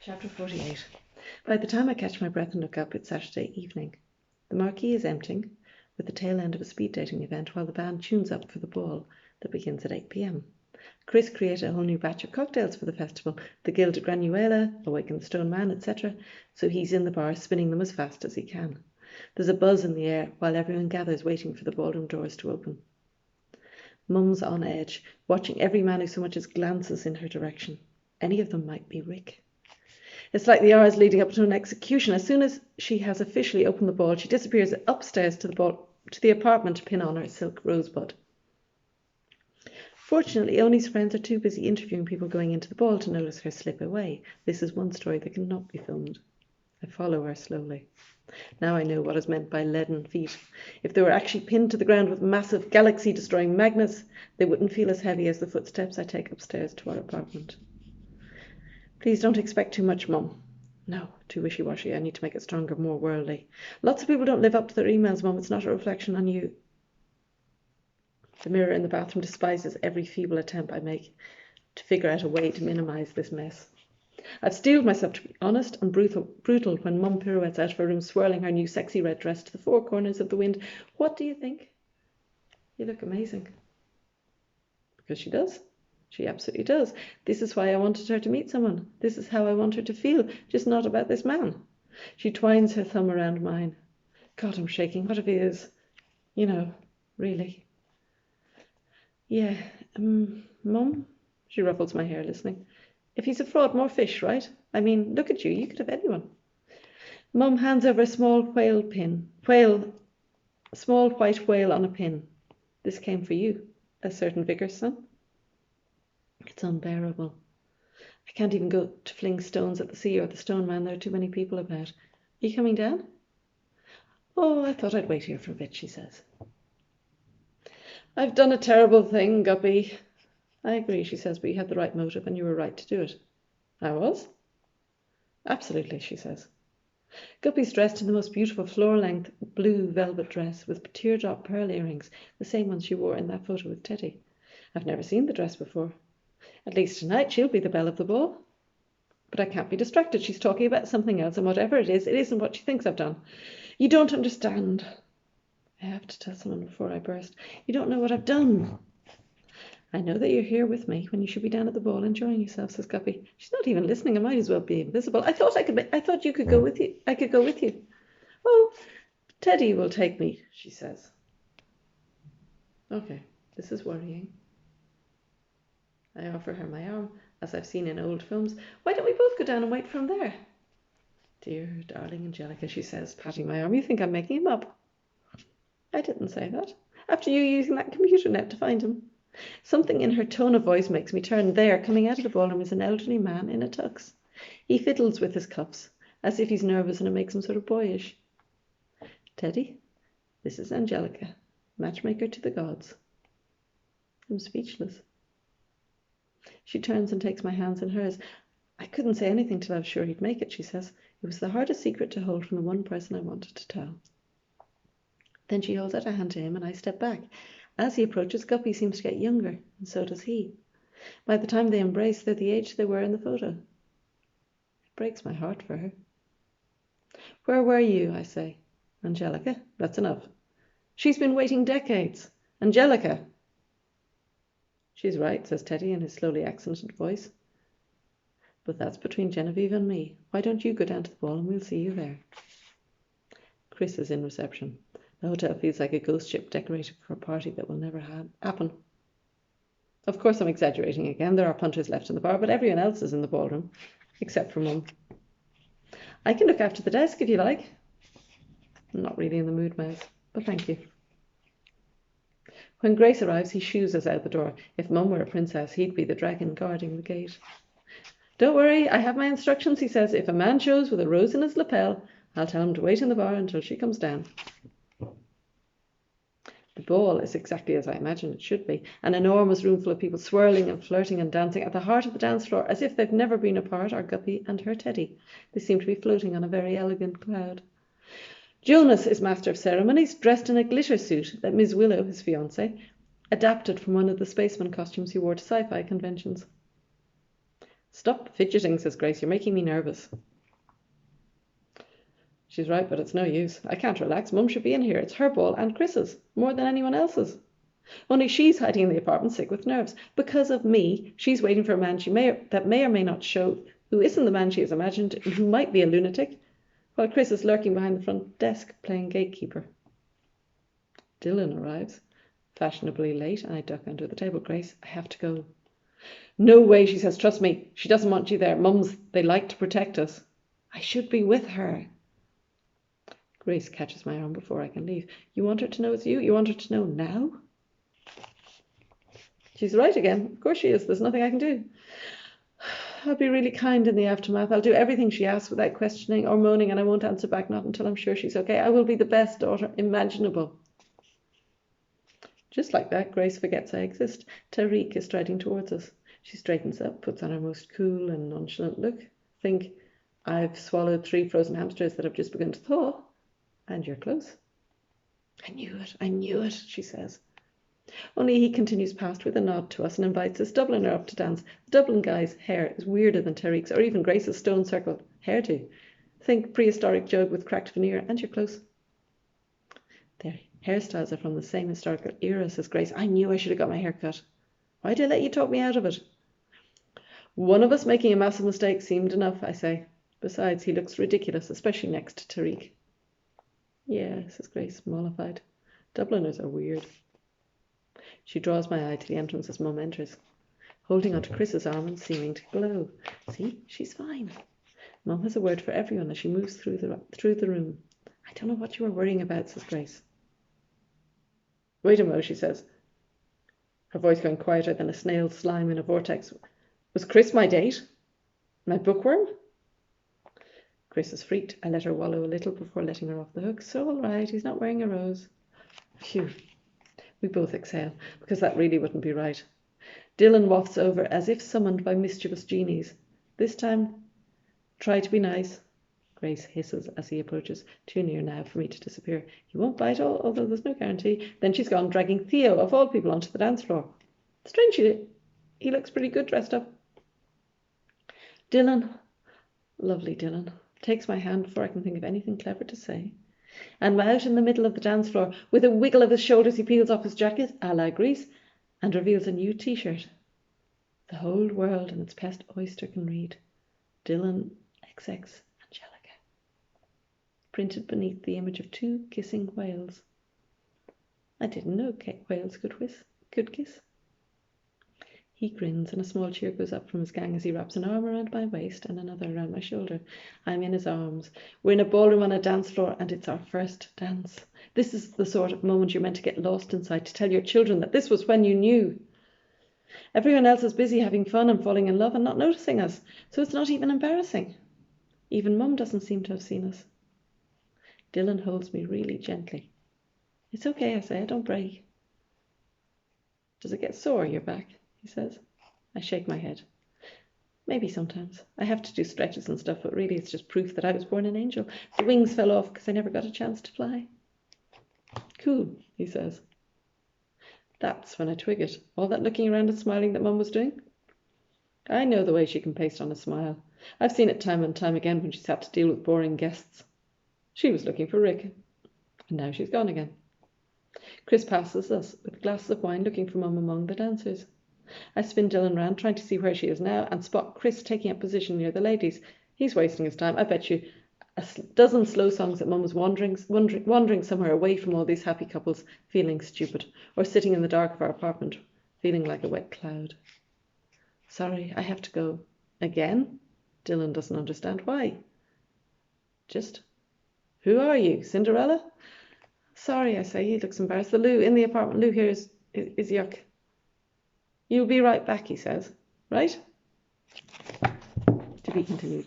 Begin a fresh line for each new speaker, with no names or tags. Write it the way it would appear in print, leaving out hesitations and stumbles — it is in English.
Chapter 48. By the time I catch my breath and look up, it's Saturday evening. The marquee is emptying, with the tail end of a speed dating event, while the band tunes up for the ball that begins at 8 p.m. Chris created a whole new batch of cocktails for the festival, the Gilded Granuela, Awaken the Stone Man, etc., so he's in the bar spinning them as fast as he can. There's a buzz in the air while everyone gathers waiting for the ballroom doors to open. Mum's on edge, watching every man who so much as glances in her direction. Any of them might be Rick. It's like the hours leading up to an execution. As soon as she has officially opened the ball, she disappears upstairs to the apartment to pin on her silk rosebud. Fortunately, Oni's friends are too busy interviewing people going into the ball to notice her slip away. This is one story that cannot be filmed. I follow her slowly. Now I know what is meant by leaden feet. If they were actually pinned to the ground with massive galaxy-destroying magnets, they wouldn't feel as heavy as the footsteps I take upstairs to our apartment. Please don't expect too much, Mum. No, too wishy-washy. I need to make it stronger, more worldly. Lots of people don't live up to their emails, Mum. It's not a reflection on you. The mirror in the bathroom despises every feeble attempt I make to figure out a way to minimise this mess. I've steeled myself to be honest and brutal when Mum pirouettes out of her room, swirling her new sexy red dress to the four corners of the wind. What do you think? You look amazing. Because she does. She absolutely does. This is why I wanted her to meet someone. This is how I want her to feel, just not about this man. She twines her thumb around mine. God, I'm shaking. What if he is? Really. Yeah, Mum? She ruffles my hair, listening. If he's a fraud, more fish, right? I mean, look at you. You could have anyone. Mum hands over a small small white whale on a pin. This came for you, a certain vicar's son. It's unbearable. I can't even go to fling stones at the sea or the stone man. There are too many people about. Are you coming down? Oh, I thought I'd wait here for a bit, she says. I've done a terrible thing, Guppy. I agree, she says, but you had the right motive and you were right to do it. I was? Absolutely, she says. Guppy's dressed in the most beautiful floor-length blue velvet dress with teardrop pearl earrings, the same ones she wore in that photo with Teddy. I've never seen the dress before. At least tonight she'll be the belle of the ball. But I can't be distracted. She's talking about something else, and whatever it isn't what she thinks I've done. You don't understand. I have to tell someone before I burst. You don't know what I've done. I know that you're here with me when you should be down at the ball enjoying yourself, says Guppy. She's not even listening. I might as well be invisible. I thought you could go with you. I could go with you. Oh, Teddy will take me, she says. Okay, this is worrying. I offer her my arm, as I've seen in old films. Why don't we both go down and wait for him there? Dear, darling Angelica, she says, patting my arm. You think I'm making him up? I didn't say that. After you using that computer net to find him. Something in her tone of voice makes me turn. There, coming out of the ballroom, is an elderly man in a tux. He fiddles with his cuffs, as if he's nervous and it makes him sort of boyish. Teddy, this is Angelica, matchmaker to the gods. I'm speechless. She turns and takes my hands in hers. I couldn't say anything till I was sure he'd make it, she says. It was the hardest secret to hold from the one person I wanted to tell. Then she holds out a hand to him and I step back. As he approaches, Guppy seems to get younger, and so does he. By the time they embrace, they're the age they were in the photo. It breaks my heart for her. Where were you, I say. Angelica, that's enough. She's been waiting decades. Angelica. She's right, says Teddy in his slowly accented voice. But that's between Genevieve and me. Why don't you go down to the ball and we'll see you there? Chris is in reception. The hotel feels like a ghost ship decorated for a party that will never happen. Of course I'm exaggerating again. There are punters left in the bar, but everyone else is in the ballroom, except for Mum. I can look after the desk if you like. I'm not really in the mood, Mouse, but thank you. When Grace arrives, he shoos us out the door. If Mum were a princess, he'd be the dragon guarding the gate. Don't worry, I have my instructions, he says. If a man shows with a rose in his lapel, I'll tell him to wait in the bar until she comes down. The ball is exactly as I imagined it should be. An enormous room full of people swirling and flirting and dancing. At the heart of the dance floor, as if they've never been apart, are Guppy and her Teddy. They seem to be floating on a very elegant cloud. Jonas is master of ceremonies, dressed in a glitter suit that Ms. Willow, his fiancée, adapted from one of the spaceman costumes he wore to sci-fi conventions. Stop fidgeting, says Grace. You're making me nervous. She's right, but it's no use. I can't relax. Mum should be in here. It's her ball and Chris's, more than anyone else's. Only she's hiding in the apartment sick with nerves. Because of me, she's waiting for a man that may or may not show, who isn't the man she has imagined, and who might be a lunatic, while Chris is lurking behind the front desk playing gatekeeper. Dylan arrives, fashionably late, and I duck under the table. Grace, I have to go. No way, she says. Trust me. She doesn't want you there. Mums, they like to protect us. I should be with her. Grace catches my arm before I can leave. You want her to know it's you? You want her to know now? She's right again. Of course she is. There's nothing I can do. I'll be really kind in the aftermath. I'll do everything she asks without questioning or moaning, and I won't answer back, not until I'm sure she's okay. I will be the best daughter imaginable. Just like that, Grace forgets I exist. Tariq is striding towards us. She straightens up, puts on her most cool and nonchalant look. Think, I've swallowed 3 frozen hamsters that have just begun to thaw. And you're close. I knew it, she says. Only he continues past with a nod to us and invites us Dubliner up to dance. The Dublin guy's hair is weirder than Tariq's or even Grace's stone-circled hairdo. Think prehistoric jug with cracked veneer, and you're close. Their hairstyles are from the same historical era, says Grace. I knew I should have got my hair cut. Why'd I let you talk me out of it? One of us making a massive mistake seemed enough, I say. Besides, he looks ridiculous, especially next to Tariq. Yeah, says Grace, mollified. Dubliners are weird. She draws my eye to the entrance as Mum enters, holding onto Chris's arm and seeming to glow. See, she's fine. Mum has a word for everyone as she moves through the room. I don't know what you were worrying about, says Grace. Wait a mo, she says, her voice going quieter than a snail's slime in a vortex. Was Chris my date? My bookworm? Chris is freaked. I let her wallow a little before letting her off the hook. So all right, he's not wearing a rose. Phew. We both exhale, because that really wouldn't be right. Dylan wafts over as if summoned by mischievous genies. This time, try to be nice. Grace hisses as he approaches, too near now for me to disappear. He won't bite, although there's no guarantee. Then she's gone, dragging Theo, of all people, onto the dance floor. Strangely, he looks pretty good dressed up. Dylan, lovely Dylan, takes my hand before I can think of anything clever to say. And out in the middle of the dance floor, with a wiggle of his shoulders, he peels off his jacket, a la Grease, and reveals a new t-shirt. The whole world and its pest oyster can read, Dylan XX Angelica, printed beneath the image of 2 kissing whales. I didn't know whales could kiss. He grins, and a small cheer goes up from his gang as he wraps an arm around my waist and another around my shoulder. I'm in his arms. We're in a ballroom on a dance floor, and it's our first dance. This is the sort of moment you're meant to get lost inside, to tell your children that this was when you knew. Everyone else is busy having fun and falling in love and not noticing us, so it's not even embarrassing. Even Mum doesn't seem to have seen us. Dylan holds me really gently. It's okay, I say. I don't break. Does it get sore, your back? He says. I shake my head. Maybe sometimes. I have to do stretches and stuff, but really it's just proof that I was born an angel. The wings fell off because I never got a chance to fly. Cool, he says. That's when I twig it. All that looking around and smiling that Mum was doing. I know the way she can paste on a smile. I've seen it time and time again when she's had to deal with boring guests. She was looking for Rick, and now she's gone again. Chris passes us with glasses of wine, looking for Mum among the dancers. I spin Dylan round, trying to see where she is now, and spot Chris taking up position near the ladies. He's wasting his time. I bet you a dozen slow songs that Mum was wandering somewhere away from all these happy couples, feeling stupid, or sitting in the dark of our apartment, feeling like a wet cloud. Sorry, I have to go. Again? Dylan doesn't understand why. Just, who are you, Cinderella? Sorry, I say. He looks embarrassed. The Lou in the apartment. Lou here is yuck. You'll be right back, he says. Right? To be continued.